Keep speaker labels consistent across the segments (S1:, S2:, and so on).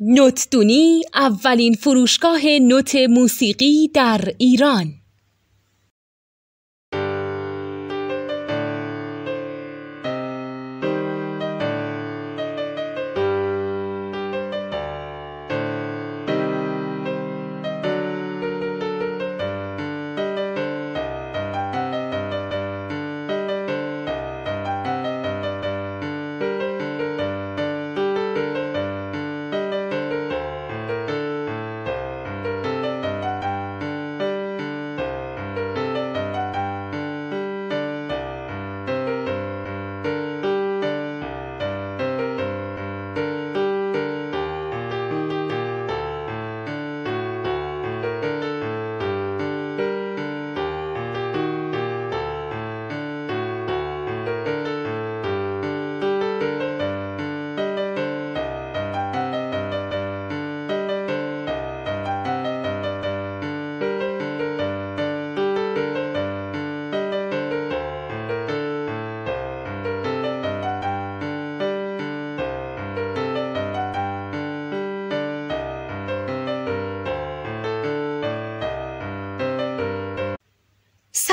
S1: نوتدونی اولین فروشگاه نوت موسیقی در ایران.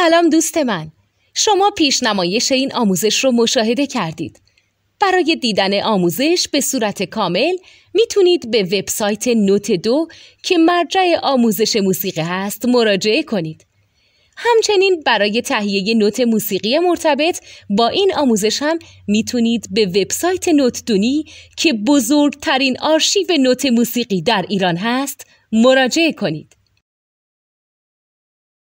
S1: سلام دوست من، شما پیشنمایش این آموزش رو مشاهده کردید. برای دیدن آموزش به صورت کامل میتونید به وبسایت نوت 2 که مرجع آموزش موسیقی هست مراجعه کنید. همچنین برای تهیه نوت موسیقی مرتبط با این آموزش هم میتونید به وبسایت نوتدونی که بزرگترین آرشیو نوت موسیقی در ایران هست مراجعه کنید.